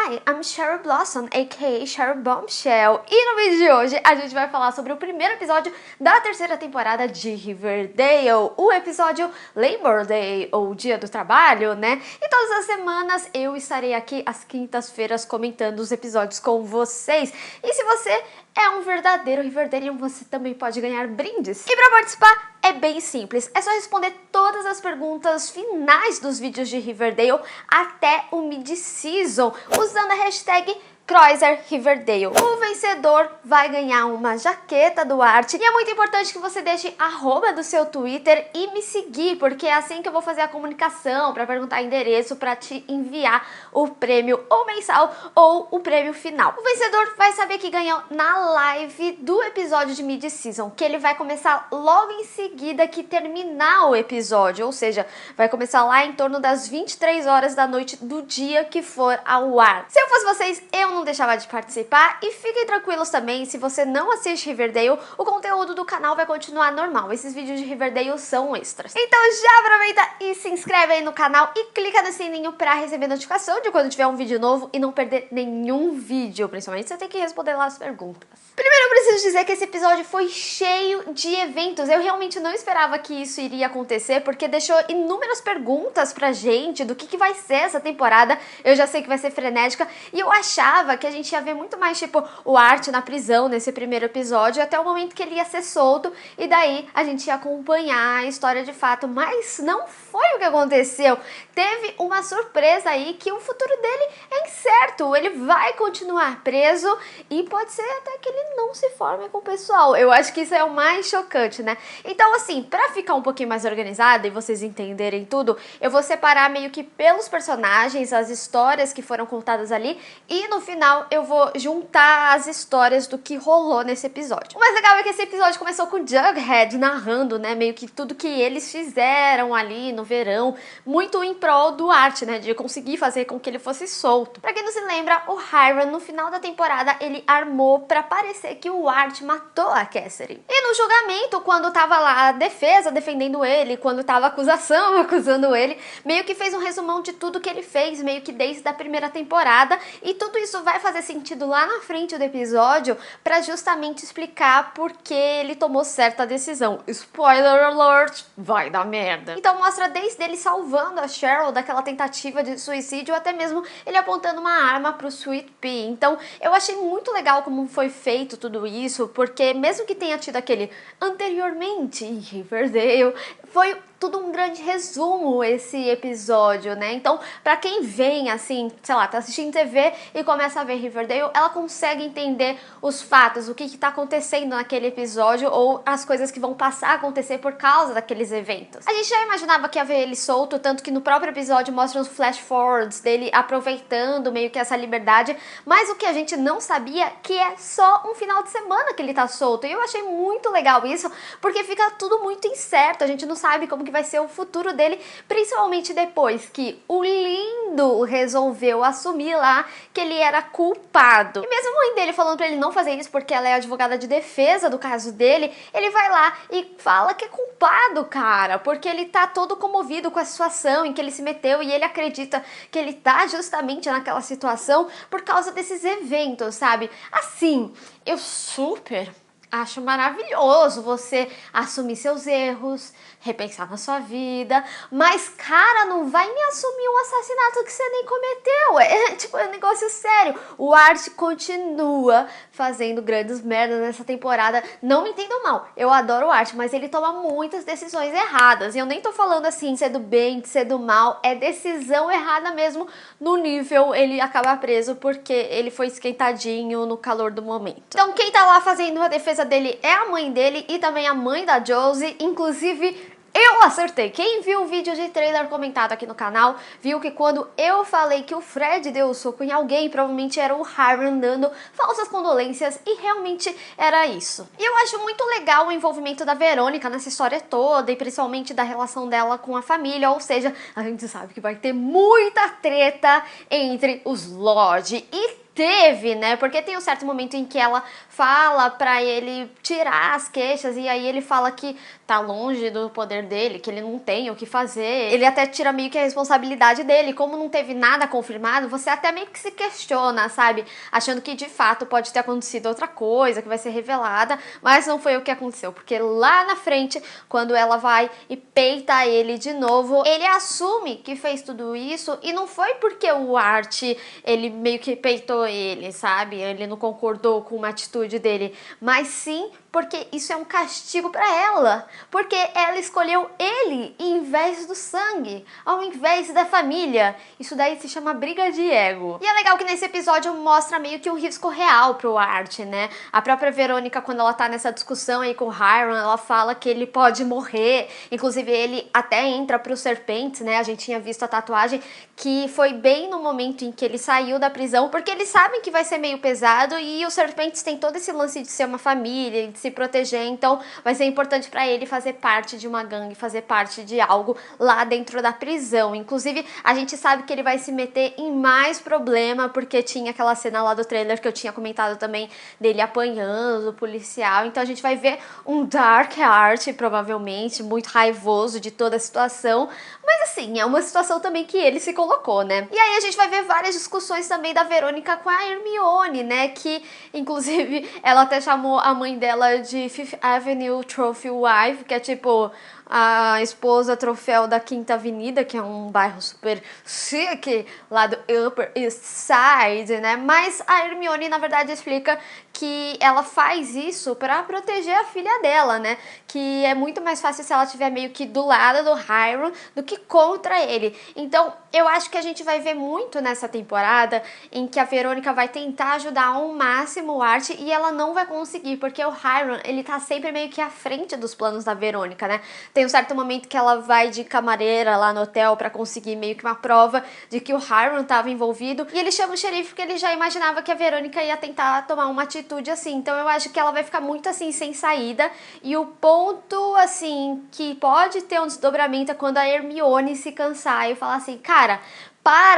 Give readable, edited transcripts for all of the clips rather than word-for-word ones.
Hi, I'm Cherry Blossom, aka Cherry Bombshell, e no vídeo de hoje a gente vai falar sobre o primeiro episódio da terceira temporada de Riverdale, o episódio Labor Day, ou Dia do Trabalho, né? E todas as semanas eu estarei aqui às quintas-feiras comentando os episódios com vocês. E se você é um verdadeiro Riverdalian, você também pode ganhar brindes. E para participar é bem simples, é só responder todas as perguntas finais dos vídeos de Riverdale até o mid-season, usando a hashtag #CroiserRiverdale. O vencedor vai ganhar uma jaqueta do Art e é muito importante que você deixe @ do seu Twitter e me seguir, porque é assim que eu vou fazer a comunicação para perguntar endereço para te enviar o prêmio ou mensal ou o prêmio final. O vencedor vai saber que ganhou na live do episódio de mid-season, que ele vai começar logo em seguida que terminar o episódio, ou seja, vai começar lá em torno das 23 horas da noite do dia que for ao ar. Se eu fosse vocês, eu não deixava de participar, e fiquem tranquilos também, se você não assiste Riverdale, o conteúdo do canal vai continuar normal, esses vídeos de Riverdale são extras. Então já aproveita e se inscreve aí no canal e clica no sininho pra receber notificação de quando tiver um vídeo novo e não perder nenhum vídeo, principalmente você tem que responder lá as perguntas. Primeiro eu preciso dizer que esse episódio foi cheio de eventos, eu realmente não esperava que isso iria acontecer, porque deixou inúmeras perguntas pra gente do que vai ser essa temporada. Eu já sei que vai ser frenética, e eu achava que a gente ia ver muito mais, tipo, o Art na prisão nesse primeiro episódio, até o momento que ele ia ser solto, e daí a gente ia acompanhar a história de fato, mas não foi o que aconteceu. Teve uma surpresa aí, que o futuro dele é incerto, ele vai continuar preso, e pode ser até que ele não se forme com o pessoal. Eu acho que isso é o mais chocante, né? Então, assim, pra ficar um pouquinho mais organizada e vocês entenderem tudo, eu vou separar meio que pelos personagens, as histórias que foram contadas ali, e no final eu vou juntar as histórias do que rolou nesse episódio. O mais legal é que esse episódio começou com o Jughead narrando, né, meio que tudo que eles fizeram ali no verão, muito em prol do Art, né, de conseguir fazer com que ele fosse solto. Pra quem não se lembra, o Hiram, no final da temporada, ele armou pra parecer que o Art matou a Cassidy. E no julgamento, quando tava lá a defesa defendendo ele, quando tava a acusação acusando ele, meio que fez um resumão de tudo que ele fez, meio que desde a primeira temporada, e tudo isso vai fazer sentido lá na frente do episódio pra justamente explicar por que ele tomou certa decisão. Spoiler alert, vai dar merda. Então mostra desde ele salvando a Cheryl daquela tentativa de suicídio, até mesmo ele apontando uma arma pro Sweet Pea. Então eu achei muito legal como foi feito tudo isso, porque mesmo que tenha tido aquele anteriormente em Riverdale, foi tudo um grande resumo esse episódio, né? Então, pra quem vem, assim, sei lá, tá assistindo TV e começa a ver Riverdale, ela consegue entender os fatos, o que tá acontecendo naquele episódio, ou as coisas que vão passar a acontecer por causa daqueles eventos. A gente já imaginava que ia ver ele solto, tanto que no próprio episódio mostra os flash forwards dele aproveitando meio que essa liberdade, mas o que a gente não sabia que é só um final de semana que ele tá solto, e eu achei muito legal isso, porque fica tudo muito incerto, a gente não sabe como que vai ser o futuro dele, principalmente depois que o Lindo resolveu assumir lá que ele era culpado. E mesmo a mãe dele falando pra ele não fazer isso porque ela é advogada de defesa do caso dele, ele vai lá e fala que é culpado, cara, porque ele tá todo comovido com a situação em que ele se meteu, e ele acredita que ele tá justamente naquela situação por causa desses eventos, sabe? Assim, eu super acho maravilhoso você assumir seus erros, repensar na sua vida, mas, cara, não vai me assumir um assassinato que você nem cometeu. É um negócio sério. O Art continua fazendo grandes merdas nessa temporada. Não me entendam mal, eu adoro o Art, mas ele toma muitas decisões erradas. E eu nem tô falando assim de ser do bem, de ser do mal, é decisão errada mesmo, no nível ele acabar preso porque ele foi esquentadinho no calor do momento. Então quem tá lá fazendo a defesa dele é a mãe dele e também a mãe da Josie, inclusive eu acertei. Quem viu o vídeo de trailer comentado aqui no canal, viu que quando eu falei que o Fred deu o soco em alguém, provavelmente era o Hiram dando falsas condolências, e realmente era isso. E eu acho muito legal o envolvimento da Verônica nessa história toda, e principalmente da relação dela com a família, ou seja, a gente sabe que vai ter muita treta entre os Lodge, e teve, né? Porque tem um certo momento em que ela fala pra ele tirar as queixas e aí ele fala que tá longe do poder dele, que ele não tem o que fazer. Ele até tira meio que a responsabilidade dele. Como não teve nada confirmado, você até meio que se questiona, sabe? Achando que de fato pode ter acontecido outra coisa que vai ser revelada, mas não foi o que aconteceu, porque lá na frente, quando ela vai e peita ele de novo, ele assume que fez tudo isso e não foi porque o Art, ele meio que peitou ele, sabe? Ele não concordou com uma atitude dele, mas sim porque isso é um castigo pra ela, porque ela escolheu ele em vez do sangue, ao invés da família. Isso daí se chama briga de ego. E é legal que nesse episódio mostra meio que um risco real pro Art, né? A própria Verônica, quando ela tá nessa discussão aí com o Hiram, ela fala que ele pode morrer, inclusive ele até entra pros serpentes, né? A gente tinha visto a tatuagem, que foi bem no momento em que ele saiu da prisão, porque eles sabem que vai ser meio pesado e os serpentes têm todo esse lance de ser uma família, de se proteger, então vai ser importante pra ele fazer parte de uma gangue, fazer parte de algo lá dentro da prisão. Inclusive, a gente sabe que ele vai se meter em mais problema, porque tinha aquela cena lá do trailer que eu tinha comentado também, dele apanhando o policial, então a gente vai ver um Dark Art, provavelmente, muito raivoso de toda a situação, mas assim, é uma situação também que ele se colocou, né? E aí a gente vai ver várias discussões também da Verônica com a Hermione, né, que inclusive ela até chamou a mãe dela de Fifth Avenue Trophy Wife, que é tipo a esposa troféu da Quinta Avenida, que é um bairro super chique lá do Upper East Side, né? Mas a Hermione, na verdade, explica que ela faz isso pra proteger a filha dela, né? Que é muito mais fácil se ela estiver meio que do lado do Hiram do que contra ele. Então, eu acho que a gente vai ver muito nessa temporada em que a Verônica vai tentar ajudar ao máximo o Art e ela não vai conseguir, porque o Hiram, ele tá sempre meio que à frente dos planos da Verônica, né? Tem um certo momento que ela vai de camareira lá no hotel pra conseguir meio que uma prova de que o Hiram tava envolvido e ele chama o xerife porque ele já imaginava que a Verônica ia tentar tomar uma atitude assim. Então eu acho que ela vai ficar muito assim sem saída e o ponto assim que pode ter um desdobramento é quando a Hermione se cansar e falar assim, cara,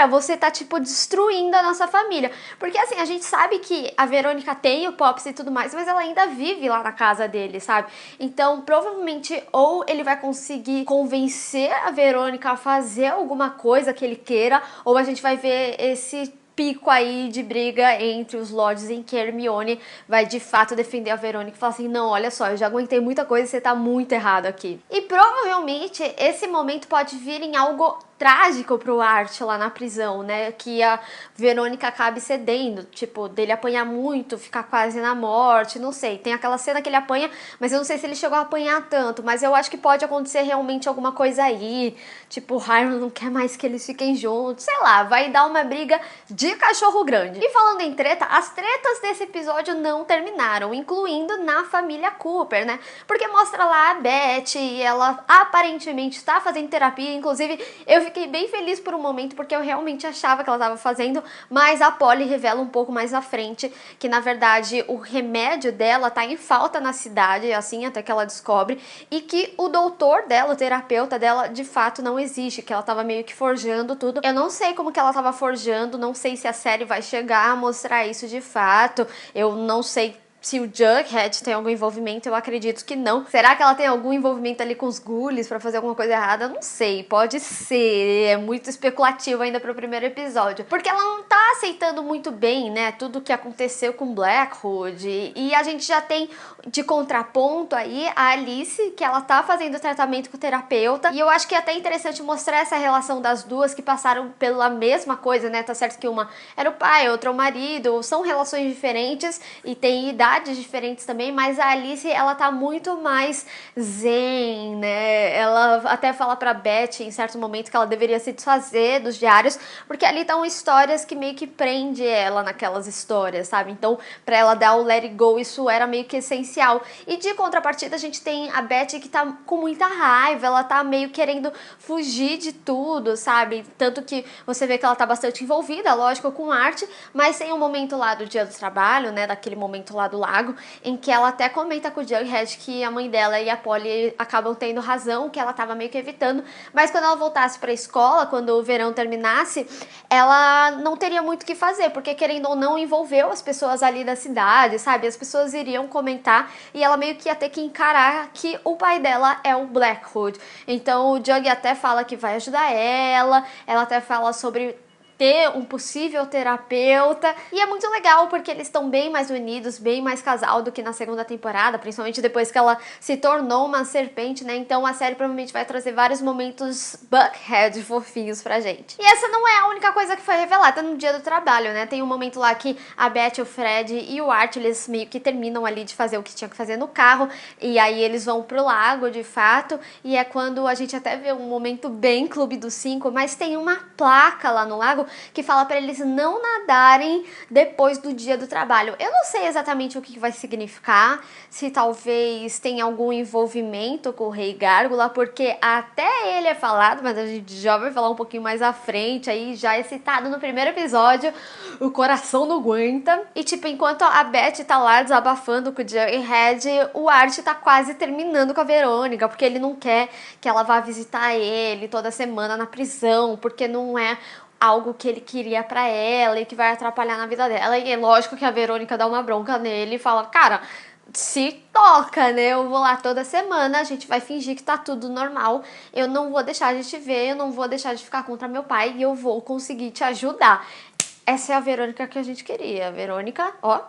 você tá, tipo, destruindo a nossa família. Porque, assim, a gente sabe que a Verônica tem o Pops e tudo mais, mas ela ainda vive lá na casa dele, sabe? Então, provavelmente, ou ele vai conseguir convencer a Verônica a fazer alguma coisa que ele queira, ou a gente vai ver esse pico aí de briga entre os lords em que Hermione vai de fato defender a Verônica e falar assim, não, olha só, eu já aguentei muita coisa e você tá muito errado aqui. E provavelmente esse momento pode vir em algo trágico pro Art lá na prisão, né, que a Verônica acabe cedendo, tipo, dele apanhar muito, ficar quase na morte, não sei, tem aquela cena que ele apanha, mas eu não sei se ele chegou a apanhar tanto, mas eu acho que pode acontecer realmente alguma coisa aí, tipo, o Hiram não quer mais que eles fiquem juntos, sei lá, vai dar uma briga de cachorro grande. E falando em treta, as tretas desse episódio não terminaram, incluindo na família Cooper, né, porque mostra lá a Beth e ela aparentemente está fazendo terapia, inclusive eu fiquei bem feliz por um momento, porque eu realmente achava que ela estava fazendo, mas a Polly revela um pouco mais à frente que, na verdade, o remédio dela tá em falta na cidade, assim, até que ela descobre, e que o doutor dela, o terapeuta dela, de fato não existe, que ela tava meio que forjando tudo. Eu não sei como que ela tava forjando, não sei se a série vai chegar a mostrar isso de fato, eu não sei se o Jughead tem algum envolvimento, eu acredito que não. Será que ela tem algum envolvimento ali com os ghouls pra fazer alguma coisa errada? Não sei, pode ser. É muito especulativo ainda pro primeiro episódio. Porque ela não tá aceitando muito bem, né, tudo que aconteceu com Blackwood. E a gente já tem de contraponto aí a Alice, que ela tá fazendo tratamento com o terapeuta. E eu acho que é até interessante mostrar essa relação das duas que passaram pela mesma coisa, né? Tá certo que uma era o pai, outra o marido. São relações diferentes e tem idade diferentes também, mas a Alice, ela tá muito mais zen, né? Ela até fala pra Beth em certo momento que ela deveria se desfazer dos diários, porque ali estão histórias que meio que prende ela naquelas histórias, sabe? Então, pra ela dar o let it go, isso era meio que essencial. E de contrapartida, a gente tem a Beth que tá com muita raiva, ela tá meio querendo fugir de tudo, sabe? Tanto que você vê que ela tá bastante envolvida, lógico, com arte, mas tem um momento lá do Dia do Trabalho, né? Daquele momento lá do do lago, em que ela até comenta com o Jughead que a mãe dela e a Polly acabam tendo razão, que ela tava meio que evitando, mas quando ela voltasse pra escola, quando o verão terminasse, ela não teria muito o que fazer, porque querendo ou não envolveu as pessoas ali da cidade, sabe? As pessoas iriam comentar e ela meio que ia ter que encarar que o pai dela é o Blackwood. Então o Jug até fala que vai ajudar ela até fala sobre ter um possível terapeuta, e é muito legal porque eles estão bem mais unidos, bem mais casal do que na segunda temporada, principalmente depois que ela se tornou uma serpente, né? Então a série provavelmente vai trazer vários momentos Buckhead fofinhos pra gente. E essa não é a única coisa que foi revelada no dia do trabalho, né? Tem um momento lá que a Beth, o Fred e o Art, eles meio que terminam ali de fazer o que tinha que fazer no carro, e aí eles vão pro lago, de fato, e é quando a gente até vê um momento bem Clube dos Cinco, mas tem uma placa lá no lago que fala para eles não nadarem depois do dia do trabalho. Eu não sei exatamente o que vai significar, se talvez tenha algum envolvimento com o Rei Gárgula, porque até ele é falado, mas a gente já vai falar um pouquinho mais à frente, aí já é citado no primeiro episódio, o coração não aguenta. E tipo, enquanto a Beth tá lá desabafando com o Jughead, o Art tá quase terminando com a Verônica, porque ele não quer que ela vá visitar ele toda semana na prisão, porque não é algo que ele queria pra ela e que vai atrapalhar na vida dela. E é lógico que a Verônica dá uma bronca nele e fala, cara, se toca, né? Eu vou lá toda semana, a gente vai fingir que tá tudo normal, eu não vou deixar de te ver, eu não vou deixar de ficar contra meu pai e eu vou conseguir te ajudar. Essa é a Verônica que a gente queria. A Verônica, ó.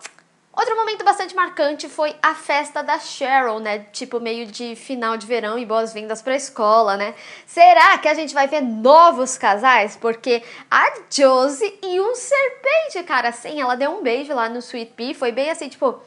Outro momento bastante marcante foi a festa da Cheryl, né? Tipo, meio de final de verão e boas-vindas pra escola, né? Será que a gente vai ver novos casais? Porque a Josie e um serpente, cara, assim, ela deu um beijo lá no Sweet Pea, foi bem assim, tipo...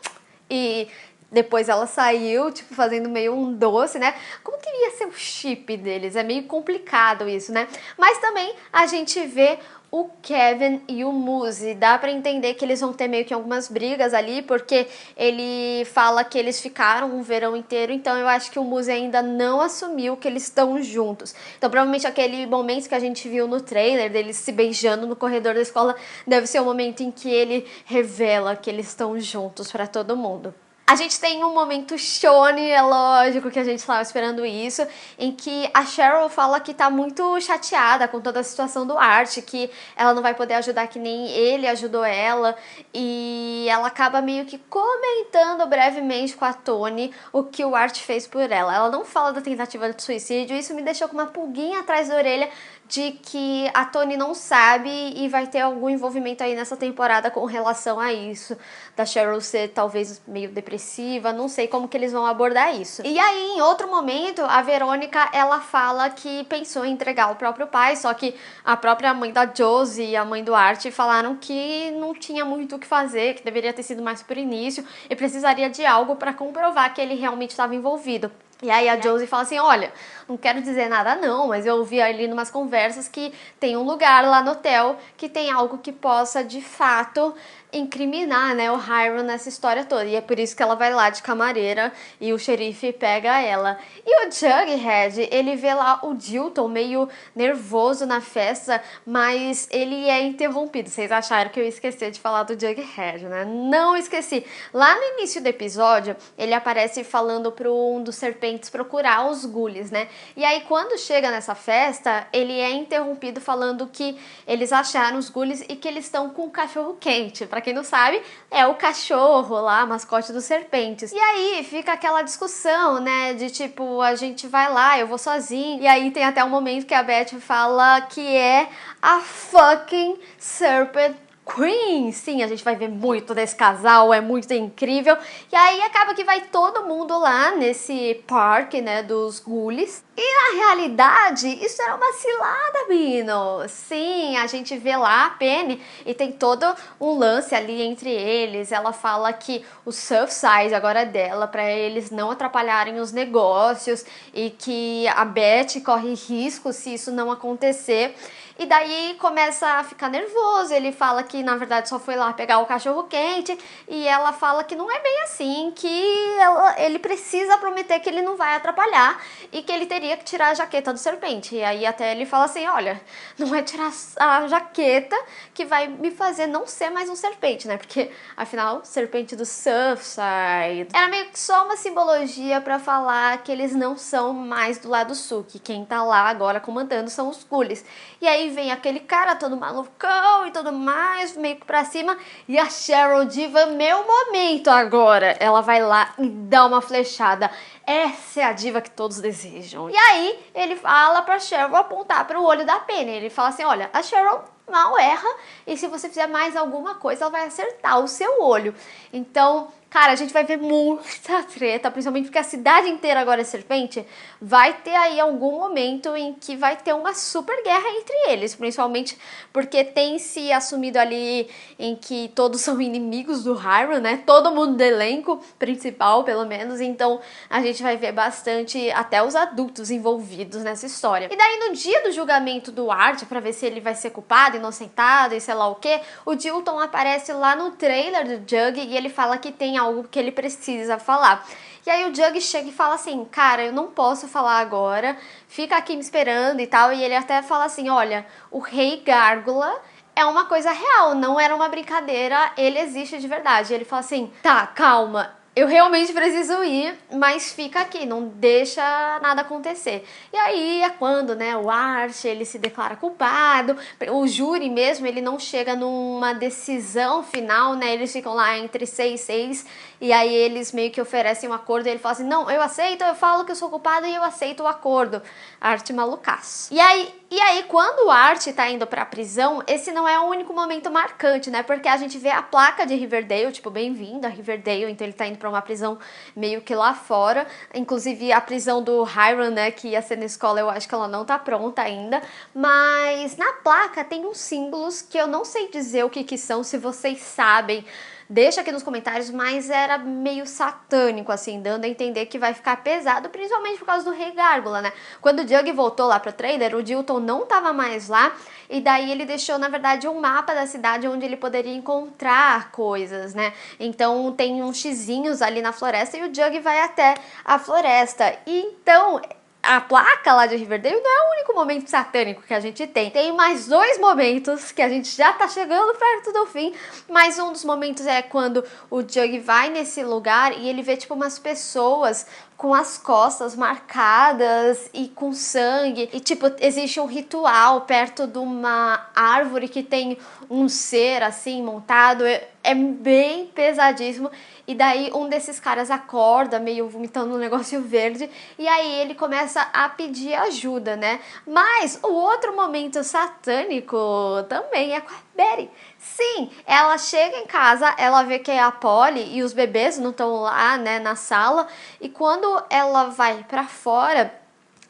E depois ela saiu, tipo, fazendo meio um doce, né? Como que ia ser o chip deles? É meio complicado isso, né? Mas também a gente vê o Kevin e o Muzi. Dá pra entender que eles vão ter meio que algumas brigas ali, porque ele fala que eles ficaram um verão inteiro, então eu acho que o Muzi ainda não assumiu que eles estão juntos. Então provavelmente aquele momento que a gente viu no trailer, deles se beijando no corredor da escola, deve ser o momento em que ele revela que eles estão juntos pra todo mundo. A gente tem um momento Shone, é lógico que a gente estava esperando isso, em que a Cheryl fala que tá muito chateada com toda a situação do Art, que ela não vai poder ajudar que nem ele ajudou ela, e ela acaba meio que comentando brevemente com a Toni o que o Art fez por ela. Ela não fala da tentativa de suicídio, isso me deixou com uma pulguinha atrás da orelha de que a Toni não sabe e vai ter algum envolvimento aí nessa temporada com relação a isso, da Cheryl ser talvez meio depressiva, não sei como que eles vão abordar isso. E aí, em outro momento, a Verônica, ela fala que pensou em entregar o próprio pai, só que a própria mãe da Josie e a mãe do Art falaram que não tinha muito o que fazer, que deveria ter sido mais por início e precisaria de algo para comprovar que ele realmente estava envolvido. E aí a Josie fala assim, olha, não quero dizer nada não, mas eu ouvi ali numas conversas que tem um lugar lá no hotel que tem algo que possa, de fato, incriminar, né, o Hiram nessa história toda. E é por isso que ela vai lá de camareira e o xerife pega ela. E o Jughead, ele vê lá o Dilton meio nervoso na festa, mas ele é interrompido. Vocês acharam que eu ia esquecer de falar do Jughead, né? Não esqueci. Lá no início do episódio, ele aparece falando para um dos serpentes procurar os ghouls, né? E aí, quando chega nessa festa, ele é interrompido falando que eles acharam os ghouls e que eles estão com um cachorro quente. Pra quem não sabe, é o cachorro lá, mascote dos serpentes. E aí fica aquela discussão, né, de tipo, a gente vai lá, eu vou sozinho. E aí tem até um momento que a Beth fala que é a fucking Serpent Queen. Sim, a gente vai ver muito desse casal, é muito incrível. E aí acaba que vai todo mundo lá nesse parque, né, dos ghouls. E na realidade, isso era uma cilada, Bino. Sim, a gente vê lá a Penny e tem todo um lance ali entre eles. Ela fala que o Surfside agora é dela, pra eles não atrapalharem os negócios e que a Beth corre risco se isso não acontecer. E daí começa a ficar nervoso, ele fala que na verdade só foi lá pegar o cachorro quente, e ela fala que não é bem assim, que ele precisa prometer que ele não vai atrapalhar e que ele teria que tirar a jaqueta do serpente. E aí até ele fala assim, olha, não é tirar a jaqueta que vai me fazer não ser mais um serpente, né? Porque afinal, serpente do Surfside. Era meio que só uma simbologia pra falar que eles não são mais do lado sul, que quem tá lá agora comandando são os Ghoulies. E aí vem aquele cara todo malucão e tudo mais, meio que pra cima, e a Cheryl Diva, meu momento agora, ela vai lá e dá uma flechada. Essa é a diva que todos desejam. E aí ele fala pra Cheryl apontar pro olho da Penny. Ele fala assim, olha, a Cheryl mal erra, e se você fizer mais alguma coisa, ela vai acertar o seu olho. Então, cara, a gente vai ver muita treta, principalmente porque a cidade inteira agora é serpente. Vai ter aí algum momento em que vai ter uma super guerra entre eles, principalmente porque tem se assumido ali em que todos são inimigos do Hiram, né? Todo mundo do elenco principal, pelo menos. Então, a gente vai ver bastante até os adultos envolvidos nessa história. E daí, no dia do julgamento do Art, pra ver se ele vai ser culpado, inocentado e sei lá o que, o Dilton aparece lá no trailer do Jug e ele fala que tem algo que ele precisa falar. E aí o Jug chega e fala assim, cara, eu não posso falar agora, fica aqui me esperando e tal. E ele até fala assim, olha, o Rei Gárgula é uma coisa real, não era uma brincadeira, ele existe de verdade. E ele fala assim, tá, calma, eu realmente preciso ir, mas fica aqui, não deixa nada acontecer. E aí é quando, né, o Art, ele se declara culpado, o júri mesmo, ele não chega numa decisão final, né, eles ficam lá entre 6 e 6, e aí eles meio que oferecem um acordo, e ele fala assim, não, eu aceito, eu falo que eu sou culpado e eu aceito o acordo. Art malucaço. E aí quando o Art tá indo pra prisão, esse não é o único momento marcante, né, porque a gente vê a placa de Riverdale, tipo, bem-vindo a Riverdale, então ele tá indo pra uma prisão meio que lá fora, inclusive a prisão do Hiram, né, que ia ser na escola, eu acho que ela não tá pronta ainda, mas na placa tem uns símbolos que eu não sei dizer o que são, se vocês sabem, deixa aqui nos comentários, mas era meio satânico, assim, dando a entender que vai ficar pesado, principalmente por causa do Rei Gárgula, né? Quando o Jug voltou lá pro trailer, o Dilton não tava mais lá, e daí ele deixou, na verdade, um mapa da cidade onde ele poderia encontrar coisas, né? Então tem uns xizinhos ali na floresta e o Jug vai até a floresta. E então a placa lá de Riverdale não é o único momento satânico que a gente tem. Tem mais 2 momentos que a gente já tá chegando perto do fim, mas um dos momentos é quando o Jug vai nesse lugar e ele vê tipo umas pessoas com as costas marcadas e com sangue. E, tipo, existe um ritual perto de uma árvore que tem um ser, assim, montado. É bem pesadíssimo. E daí um desses caras acorda, meio vomitando um negócio verde. E aí ele começa a pedir ajuda, né? Mas o outro momento satânico também é com a Betty. Sim, ela chega em casa, ela vê que é a Polly e os bebês não estão lá, né, na sala. E quando ela vai pra fora,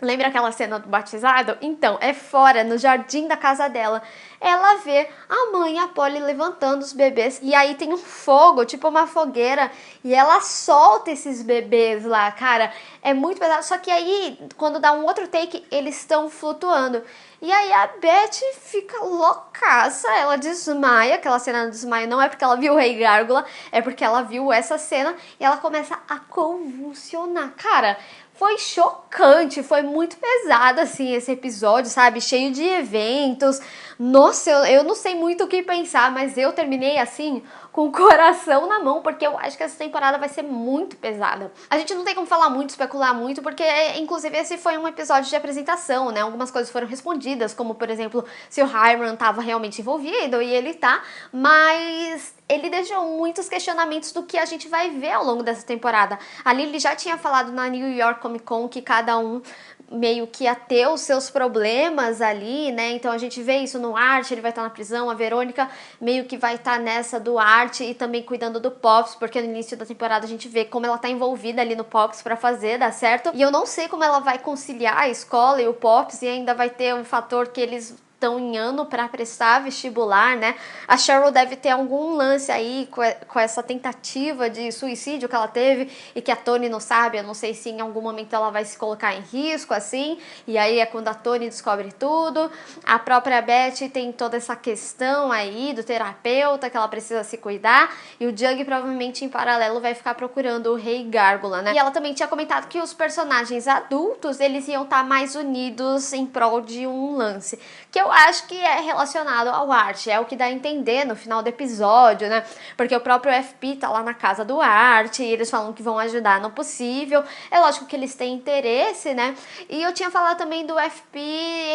lembra aquela cena do batizado? Então, é fora, no jardim da casa dela. Ela vê a mãe, a Polly, levantando os bebês. E aí tem um fogo, tipo uma fogueira. E ela solta esses bebês lá, cara. É muito pesado. Só que aí, quando dá um outro take, eles estão flutuando. E aí a Beth fica loucaça. Ela desmaia. Aquela cena do desmaio não é porque ela viu o Rei Gárgula. É porque ela viu essa cena. E ela começa a convulsionar. Cara, foi chocante, foi muito pesado, assim, esse episódio, sabe? Cheio de eventos. Nossa, eu não sei muito o que pensar, mas eu terminei, assim, com o coração na mão, porque eu acho que essa temporada vai ser muito pesada. A gente não tem como falar muito, especular muito, porque, inclusive, esse foi um episódio de apresentação, né? Algumas coisas foram respondidas, como, por exemplo, se o Hiram estava realmente envolvido, e ele tá, mas ele deixou muitos questionamentos do que a gente vai ver ao longo dessa temporada. Ali ele já tinha falado na New York Comic Con que cada um meio que ia ter os seus problemas ali, né? Então a gente vê isso no Art, ele vai estar na prisão, a Verônica meio que vai estar nessa do Art e também cuidando do Pops, porque no início da temporada a gente vê como ela tá envolvida ali no Pops pra fazer dar certo. E eu não sei como ela vai conciliar a escola e o Pops, e ainda vai ter um fator que eles estão em ano para prestar vestibular, né? A Cheryl deve ter algum lance aí com essa tentativa de suicídio que ela teve e que a Toni não sabe. Eu não sei se em algum momento ela vai se colocar em risco, assim, e aí é quando a Toni descobre tudo. A própria Beth tem toda essa questão aí do terapeuta, que ela precisa se cuidar, e o Jug provavelmente em paralelo vai ficar procurando o Rei Gárgula, né? E ela também tinha comentado que os personagens adultos, eles iam estar mais unidos em prol de um lance, que eu acho que é relacionado ao Art, é o que dá a entender no final do episódio, né? Porque o próprio FP tá lá na casa do Art, e eles falam que vão ajudar no possível. É lógico que eles têm interesse, né? E eu tinha falado também do FP,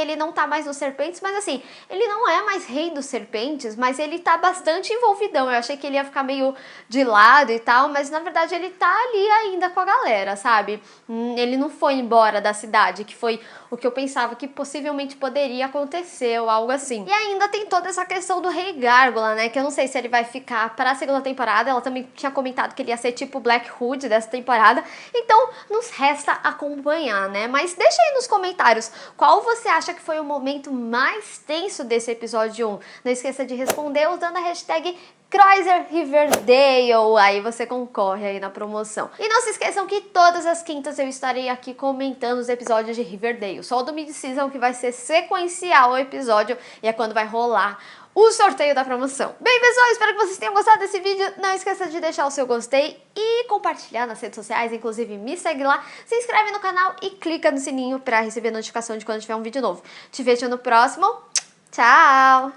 ele não tá mais nos Serpentes, mas assim, ele não é mais rei dos Serpentes, mas ele tá bastante envolvidão. Eu achei que ele ia ficar meio de lado e tal, mas na verdade ele tá ali ainda com a galera, sabe? Ele não foi embora da cidade, que foi o que eu pensava que possivelmente poderia acontecer ou algo assim. E ainda tem toda essa questão do Rei Gárgula, né? Que eu não sei se ele vai ficar pra segunda temporada. Ela também tinha comentado que ele ia ser tipo Black Hood dessa temporada. Então, nos resta acompanhar, né? Mas deixa aí nos comentários qual você acha que foi o momento mais tenso desse episódio 1. Não esqueça de responder usando a hashtag Croiser Riverdale, aí você concorre aí na promoção. E não se esqueçam que todas as quintas eu estarei aqui comentando os episódios de Riverdale. Só o do Mid-Season que vai ser sequencial o episódio e é quando vai rolar o sorteio da promoção. Bem, pessoal, espero que vocês tenham gostado desse vídeo. Não esqueça de deixar o seu gostei e compartilhar nas redes sociais, inclusive me segue lá, se inscreve no canal e clica no sininho para receber notificação de quando tiver um vídeo novo. Te vejo no próximo. Tchau!